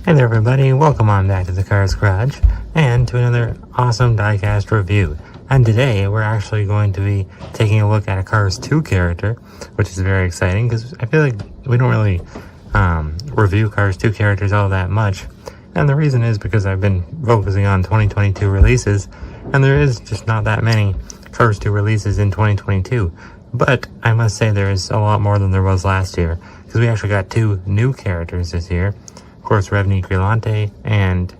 Hey there everybody, welcome on back to the Cars Garage, and to another awesome Diecast review. And today, we're actually going to be taking a look at a Cars 2 character, which is very exciting, because I feel like we don't really review Cars 2 characters all that much. And the reason is because I've been focusing on 2022 releases, and there is just not that many Cars 2 releases in 2022. But I must say there is a lot more than there was last year, because we actually got 2 new characters this year. Of course, Revni Grilante and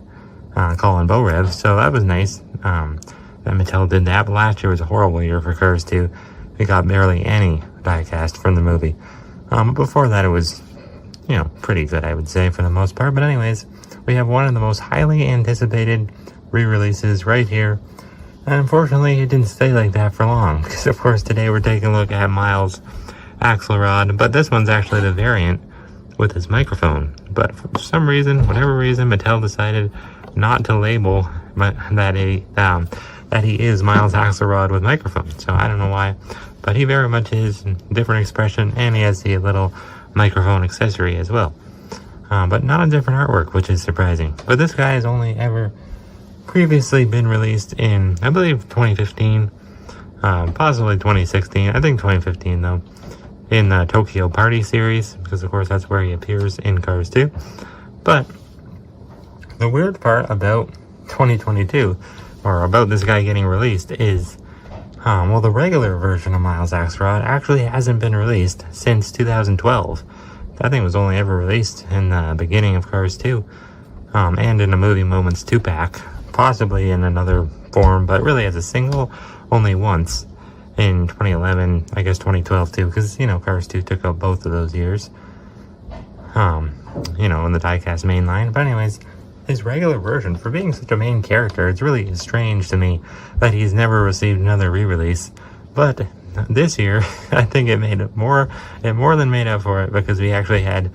Colin Borev, so that was nice that Mattel did that. But last year was a horrible year for Cars 2. We got barely any diecast from the movie. Before that, it was, pretty good, I would say, for the most part. But anyways, we have one of the most highly anticipated re-releases right here. And unfortunately, it didn't stay like that for long, because of course today we're taking a look at Miles Axlerod, but this one's actually the variant with his microphone. But for some reason, whatever reason, Mattel decided not to label that he is Miles Axlerod with microphone. So I don't know why, but he very much is different expression, and he has the little microphone accessory as well. But not a different artwork, which is surprising. But this guy has only ever previously been released in, I believe, 2015, possibly 2016, I think 2015 though, in the Tokyo Party series, because of course that's where he appears in Cars 2. But the weird part about 2022, or about this guy getting released, is, well, the regular version of Miles Axlerod actually hasn't been released since 2012. That thing was only ever released in the beginning of Cars 2, and in a Movie Moments 2-pack, possibly in another form, but really as a single, only once. In 2011, I guess 2012 too, because, Cars 2 took up both of those years, in the diecast mainline. But anyways, his regular version, for being such a main character, it's really strange to me that he's never received another re-release. But this year, I think it more than made up for it, because we actually had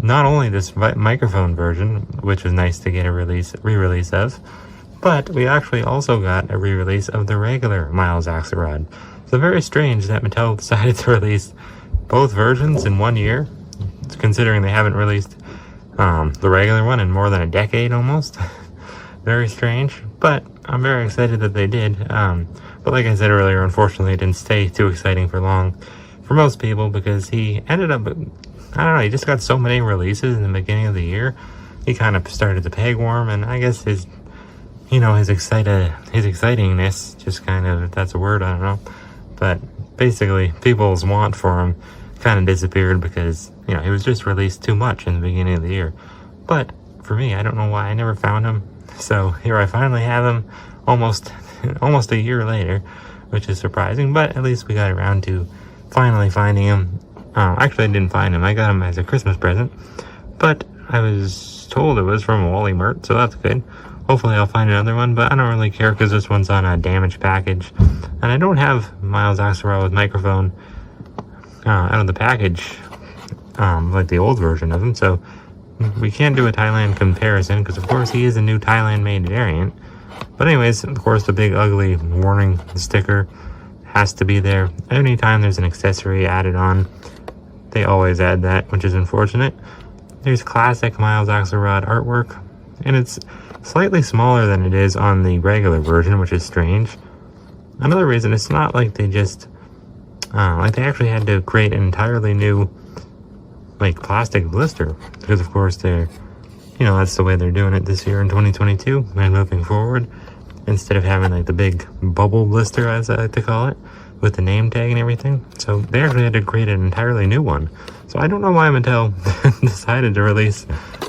not only this microphone version, which was nice to get a re-release of, but we actually also got a re-release of the regular Miles Axlerod. So very strange that Mattel decided to release both versions in 1 year, considering they haven't released the regular one in more than a decade almost. Very strange, but I'm very excited that they did. But like I said earlier, unfortunately it didn't stay too exciting for long for most people, because he ended up, I don't know, he just got so many releases in the beginning of the year. He kind of started to peg warm, and I guess his excitingness just kind of, if that's a word, I don't know. But basically, people's want for him kind of disappeared because, he was just released too much in the beginning of the year. But for me, I don't know why I never found him. So here I finally have him almost a year later, which is surprising. But at least we got around to finally finding him. Actually, I didn't find him. I got him as a Christmas present. But I was told it was from Wally Mert, so that's good. Hopefully I'll find another one, but I don't really care because this one's on a damaged package. And I don't have Miles Axlerod with microphone out of the package, like the old version of him, so we can't do a Thailand comparison, because of course he is a new Thailand-made variant. But anyways, of course the big ugly warning sticker has to be there. Anytime there's an accessory added on, they always add that, which is unfortunate. There's classic Miles Axlerod artwork, and it's slightly smaller than it is on the regular version, which is strange. Another reason, it's not like they just, they actually had to create an entirely new, plastic blister, because of course they're, that's the way they're doing it this year in 2022, and moving forward, instead of having, the big bubble blister, as I like to call it, with the name tag and everything. So they actually had to create an entirely new one. So I don't know why Mattel decided to release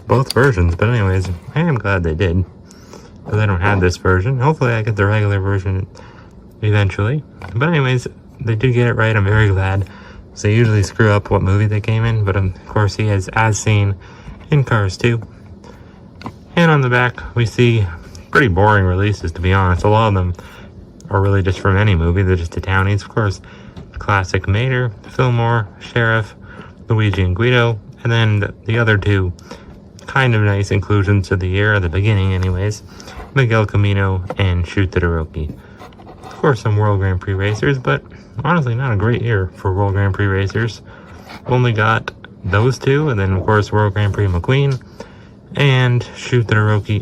both versions, but anyways, I am glad they did, because I don't have this version. Hopefully I get the regular version eventually. But anyways, they did get it right. I'm very glad. So they usually screw up what movie they came in, but of course he is as seen in Cars 2. And on the back, we see pretty boring releases, to be honest. A lot of them are really just from any movie. They're just the townies. Of course, classic Mater, Fillmore, Sheriff, Luigi and Guido, and then the other 2 kind of nice inclusions of the year, at the beginning anyways, Miguel Camino and Shoot Todoroki. Of course, some World Grand Prix racers, but honestly not a great year for World Grand Prix racers. Only got those 2, and then of course World Grand Prix McQueen, and Shu Todoroki.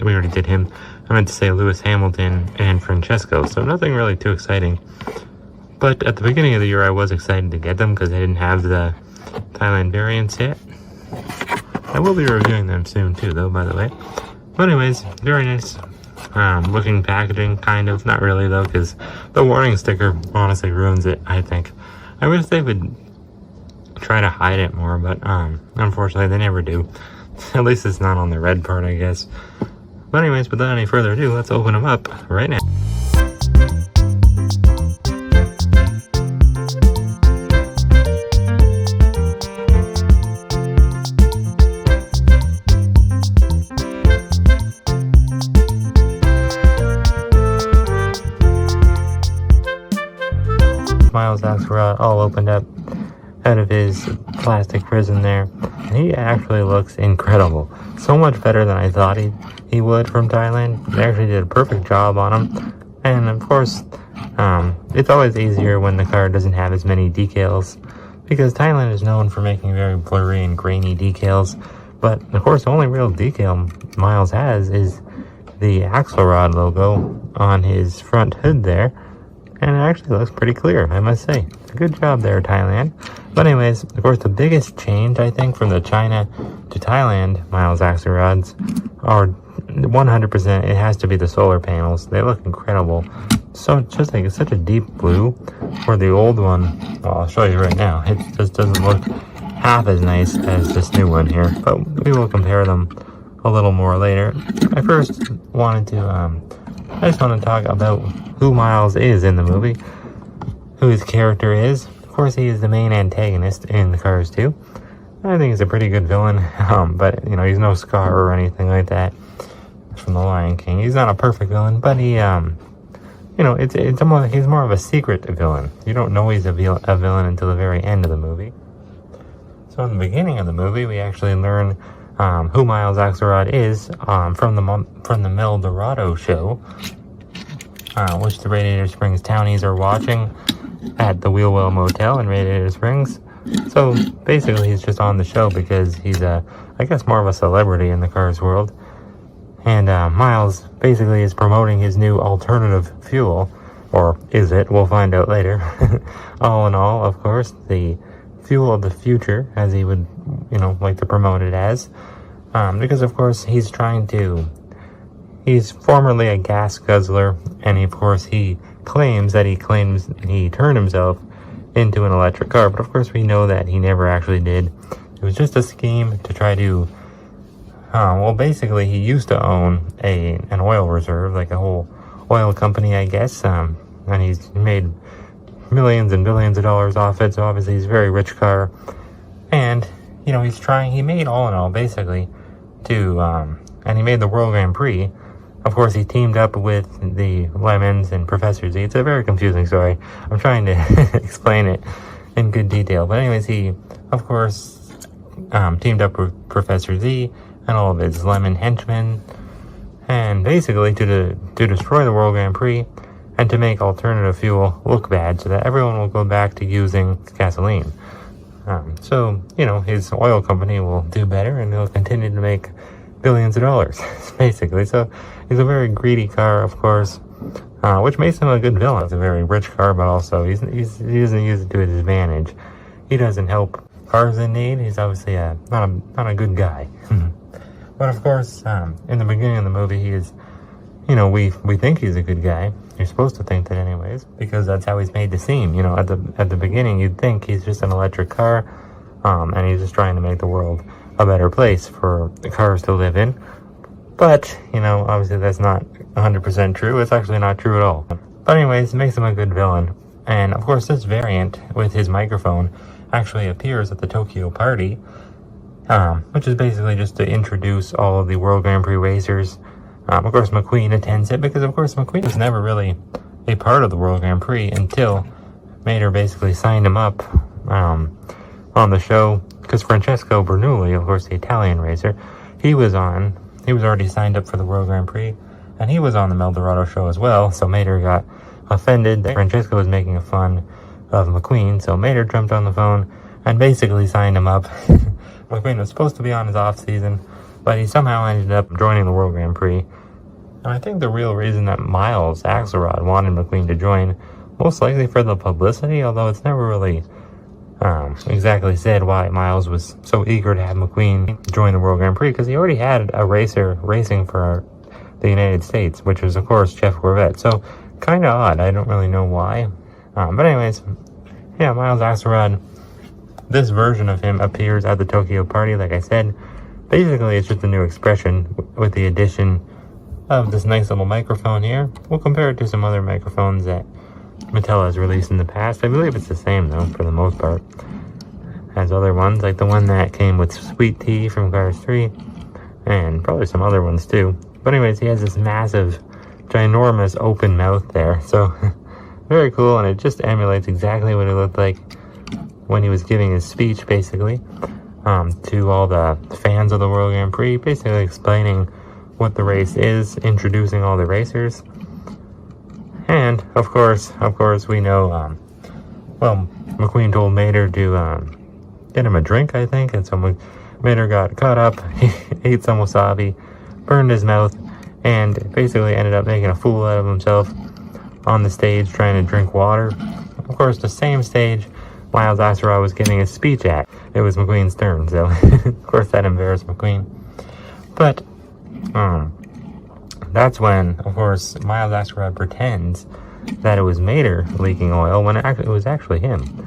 We already did him. I meant to say Lewis Hamilton and Francesco, so nothing really too exciting. But at the beginning of the year, I was excited to get them because they didn't have the Thailand variants yet. I will be reviewing them soon too, though, by the way. But anyways, very nice looking packaging, kind of. Not really, though, because the warning sticker honestly ruins it, I think. I wish they would try to hide it more, but unfortunately, they never do. At least it's not on the red part, I guess. But anyways, without any further ado, let's open them up right now. Miles Axlerod all opened up out of his plastic prison there, and he actually looks incredible. So much better than I thought he would from Thailand. They actually did a perfect job on him, and of course, it's always easier when the car doesn't have as many decals, because Thailand is known for making very blurry and grainy decals. But of course, the only real decal Miles has is the Axlerod logo on his front hood there. And it actually looks pretty clear, I must say. Good job there, Thailand. But anyways, of course, the biggest change, I think, from the China to Thailand Miles Axlerods are 100%, it has to be the solar panels. They look incredible. So it's just like, it's such a deep blue. For the old one, well, I'll show you right now. It just doesn't look half as nice as this new one here. But we will compare them a little more later. I just want to talk about who Miles is in the movie, who his character is. Of course, he is the main antagonist in the Cars 2. I think he's a pretty good villain, but, you know, he's no Scar or anything like that from The Lion King. He's not a perfect villain, but he, you know, he's more of a secret villain. You don't know he's a villain until the very end of the movie. So in the beginning of the movie, we actually learn who Miles Axlerod is from the Mel Dorado show, which the Radiator Springs townies are watching at the Wheelwell Motel in Radiator Springs. So basically, he's just on the show because he's I guess more of a celebrity in the Cars world. And Miles basically is promoting his new alternative fuel, or is it? We'll find out later. All in all, of course, the fuel of the future, as he would, you know, like to promote it as. Because of course he's formerly a gas guzzler, and of course he claims he turned himself into an electric car, but of course we know that he never actually did. It was just a scheme to try to, well, basically he used to own an oil reserve, like a whole oil company, I guess, and he's made millions and billions of dollars off it, so obviously he's a very rich car, and, you know, he made Allinol, basically, and he made the World Grand Prix. Of course, he teamed up with the Lemons and Professor Z. It's a very confusing story. I'm trying to explain it in good detail. But anyways, he, of course, teamed up with Professor Z and all of his Lemon henchmen, and basically to destroy the World Grand Prix and to make alternative fuel look bad so that everyone will go back to using gasoline. So, you know, his oil company will do better and he'll continue to make billions of dollars, basically. So he's a very greedy car, of course, which makes him a good villain. It's a very rich car, but also he doesn't use it to his advantage. He doesn't help cars in need. He's obviously not a good guy. But of course, in the beginning of the movie, he is, you know, we think he's a good guy. You're supposed to think that anyways, because that's how he's made to seem. You know, at the beginning, you'd think he's just an electric car, and he's just trying to make the world a better place for the cars to live in. But, you know, obviously that's not 100% true. It's actually not true at all. But anyways, it makes him a good villain. And of course, this variant with his microphone actually appears at the Tokyo party, which is basically just to introduce all of the World Grand Prix racers. Of course, McQueen attends it because, of course, McQueen was never really a part of the World Grand Prix until Mater basically signed him up on the show, because Francesco Bernoulli, of course, the Italian racer, he was already signed up for the World Grand Prix, and he was on the Mel Dorado show as well, so Mater got offended that Francesco was making fun of McQueen, so Mater jumped on the phone and basically signed him up. McQueen was supposed to be on his off season, but he somehow ended up joining the World Grand Prix. And I think the real reason that Miles Axlerod wanted McQueen to join, most likely for the publicity, although it's never really exactly said why Miles was so eager to have McQueen join the World Grand Prix, because he already had a racer racing for the United States, which was, of course, Jeff Gorvette. So, kind of odd. I don't really know why. But anyways, yeah, Miles Axlerod, this version of him appears at the Tokyo party, like I said. Basically, it's just a new expression with the addition of this nice little microphone here. We'll compare it to some other microphones that Mattel has released in the past. I believe it's the same, though, for the most part, as other ones, like the one that came with Sweet Tea from Cars 3, and probably some other ones, too. But anyways, he has this massive, ginormous open mouth there, so very cool, and it just emulates exactly what it looked like when he was giving his speech, basically, to all the fans of the World Grand Prix, basically explaining what the race is, introducing all the racers. And, of course, we know, well, McQueen told Mater to get him a drink, I think, and so Mater got caught up, he ate some wasabi, burned his mouth, and basically ended up making a fool out of himself on the stage trying to drink water. Of course, the same stage Miles Axlerod was giving his speech at. It was McQueen's turn, so of course that embarrassed McQueen. But that's when, of course, Miles Axlerod pretends that it was Mater leaking oil when it was actually him.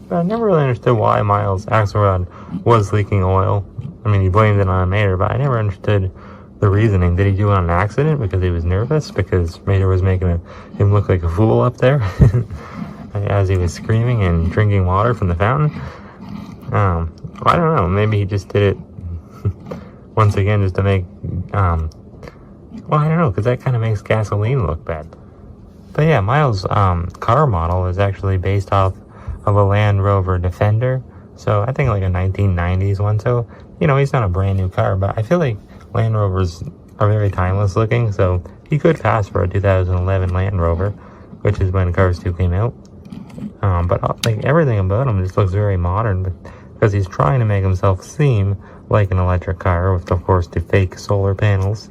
But I never really understood why Miles Axlerod was leaking oil. I mean, he blamed it on Mater, but I never understood the reasoning. Did he do it on accident because he was nervous? Because Mater was making him look like a fool up there as he was screaming and drinking water from the fountain? I don't know. Maybe he just did it once again just to make... well, I don't know, because that kind of makes gasoline look bad. But yeah, Miles' car model is actually based off of a Land Rover Defender. So I think like a 1990s one. So, you know, he's not a brand new car, but I feel like Land Rovers are very timeless looking. So he could pass for a 2011 Land Rover, which is when Cars 2 came out. But like everything about him just looks very modern, because he's trying to make himself seem like an electric car with, of course, the fake solar panels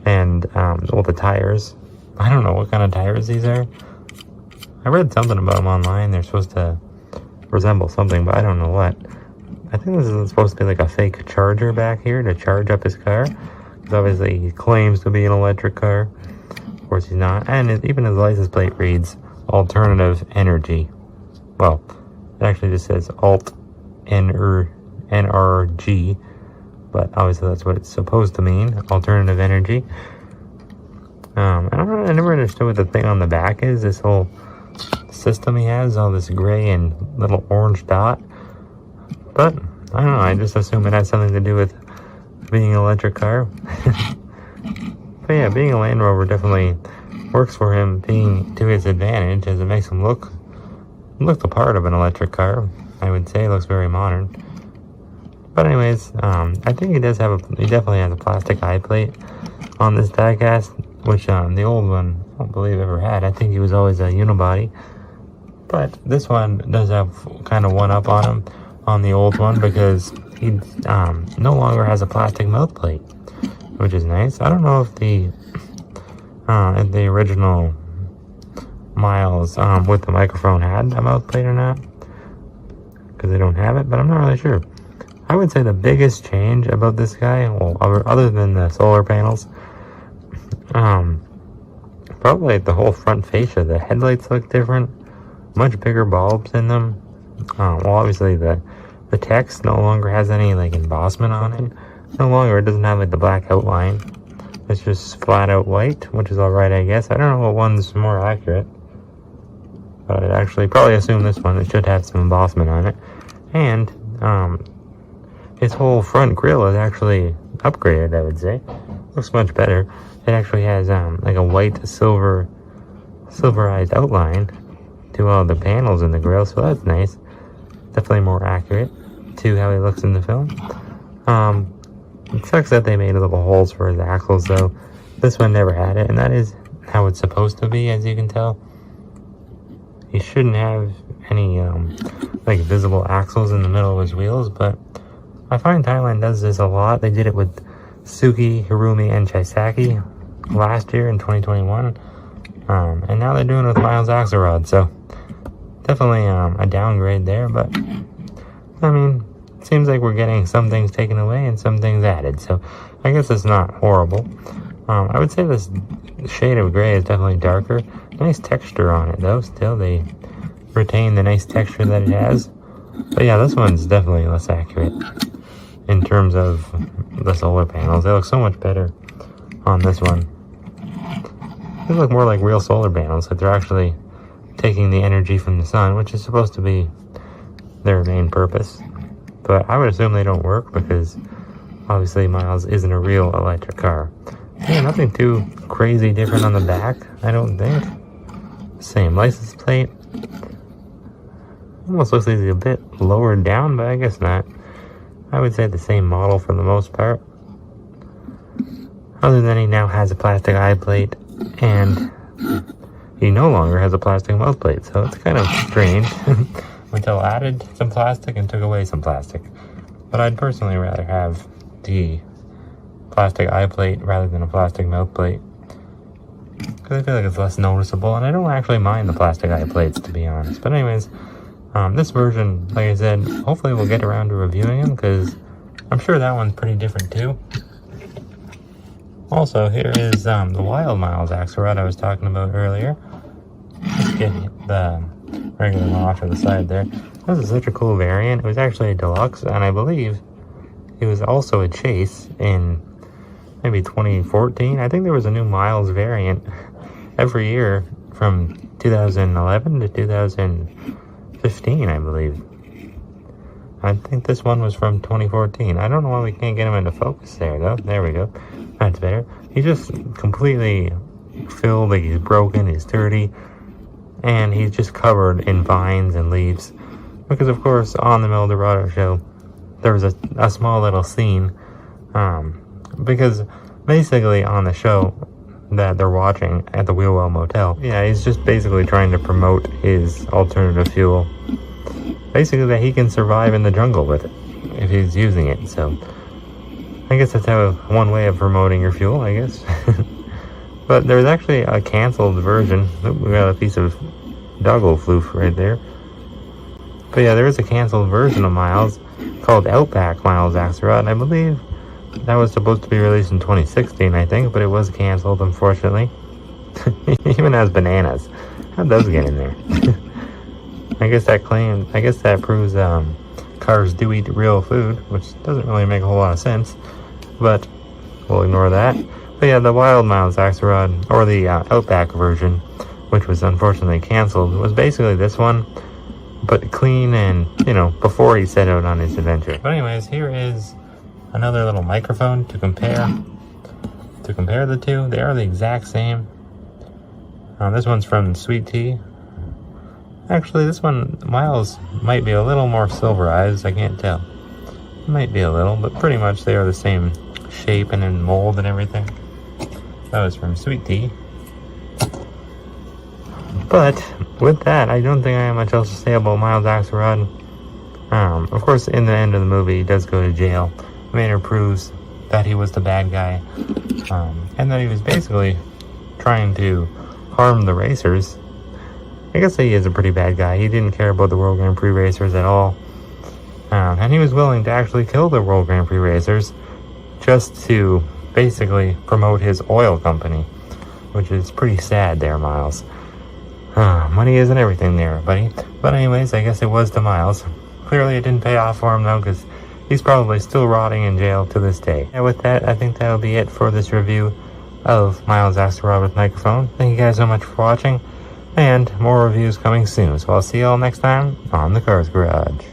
and all the tires. I don't know what kind of tires these are. I read something about them online. They're supposed to resemble something, but I don't know what. I think this is supposed to be like a fake charger back here to charge up his car, because obviously he claims to be an electric car. Of course he's not. And even his license plate reads alternative energy. Well, it actually just says alt NRG, but obviously that's what it's supposed to mean, alternative energy. I never understood what the thing on the back is, this whole system he has, all this gray and little orange dot. But, I don't know, I just assume it has something to do with being an electric car. But yeah, being a Land Rover definitely works for him, being to his advantage, as it makes him look the part of an electric car. I would say it looks very modern. But anyways, I think he definitely has a plastic eye plate on this diecast, which the old one I don't believe ever had. I think he was always a unibody. But this one does have kind of one up on him on the old one, because he no longer has a plastic mouth plate, which is nice. I don't know if the original Miles with the microphone had a mouth plate or not, because they don't have it, but I'm not really sure. I would say the biggest change about this guy, well, other than the solar panels, probably the whole front fascia. The headlights look different, much bigger bulbs in them. Well, obviously the text no longer has any like embossment on it. No longer, it doesn't have like the black outline. It's just flat out white, which is alright, I guess. I don't know what one's more accurate, but I'd actually probably assume this one. It should have some embossment on it. And his whole front grille is actually upgraded, I would say. Looks much better. It actually has like a white silverized outline to all the panels in the grille, so that's nice. Definitely more accurate to how he looks in the film. It sucks that they made little holes for his axles, though. This one never had it, and that is how it's supposed to be, as you can tell. He shouldn't have any like visible axles in the middle of his wheels, but I find Thailand does this a lot. They did it with Suki, Hirumi, and Chisaki last year in 2021. And now they're doing it with Miles Axlerod, so definitely a downgrade there, but I mean, it seems like we're getting some things taken away and some things added, so I guess it's not horrible. I would say this shade of gray is definitely darker. Nice texture on it though, still they retain the nice texture that it has. But yeah, this one's definitely less accurate in terms of the solar panels. They look so much better on this one. They look more like real solar panels, like they're actually taking the energy from the sun, which is supposed to be their main purpose. But I would assume they don't work because obviously Miles isn't a real electric car. Yeah, nothing too crazy different on the back, I don't think. Same license plate. Almost looks like it's a bit lower down, but I guess not. I would say the same model for the most part. Other than he now has a plastic eye plate, and he no longer has a plastic mouth plate, so it's kind of strange. Mattel added some plastic and took away some plastic. But I'd personally rather have the plastic eye plate rather than a plastic mouth plate, because I feel like it's less noticeable, and I don't actually mind the plastic eye plates, to be honest. But anyways, this version, like I said, hopefully we'll get around to reviewing him, because I'm sure that one's pretty different too. Also, here is the wild Miles Axlerod I was talking about earlier. Let's get the regular one off to the side there. This is such a cool variant. It was actually a deluxe, and I believe it was also a chase in maybe 2014. I think there was a new Miles variant every year from 2011 to 2015, I believe. I think this one was from 2014. I don't know why we can't get him into focus there, though. There we go. That's better. He's just completely filled, like he's broken, he's dirty, and he's just covered in vines and leaves. Because, of course, on the Meldorado show, there was a small little scene, because basically on the show that they're watching at the Wheelwell Motel, yeah, he's just basically trying to promote his alternative fuel. Basically that he can survive in the jungle with it, if he's using it, so I guess that's one way of promoting your fuel, I guess. But there's actually a canceled version. Oh, we got a piece of doggo floof right there. But yeah, there is a canceled version of Miles called Outback Miles Axlerod, and I believe that was supposed to be released in 2016, I think, but it was canceled, unfortunately. It even has bananas. How'd those get in there? I guess that proves cars do eat real food, which doesn't really make a whole lot of sense, but we'll ignore that. But yeah, the wild Miles Axlerod, or the Outback version, which was unfortunately canceled, was basically this one, but clean and, you know, before he set out on his adventure. But anyways, here is another little microphone to compare the two. They are the exact same. This one's from Sweet Tea. Actually, this one, Miles might be a little more silverized, I can't tell. Might be a little, but pretty much they are the same shape and in mold and everything. That was from Sweet Tea. But with that, I don't think I have much else to say about Miles Axlerod. Of course, in the end of the movie, he does go to jail. Maynard proves that he was the bad guy, and that he was basically trying to harm the racers. I guess he is a pretty bad guy. He didn't care about the World Grand Prix racers at all, and he was willing to actually kill the World Grand Prix racers just to basically promote his oil company, which is pretty sad there, Miles. Money isn't everything there, buddy. But anyways, I guess it was to Miles. Clearly it didn't pay off for him, though, because he's probably still rotting in jail to this day. And with that, I think that'll be it for this review of Miles Axlerod with microphone. Thank you guys so much for watching, and more reviews coming soon. So I'll see you all next time on the Cars Garage.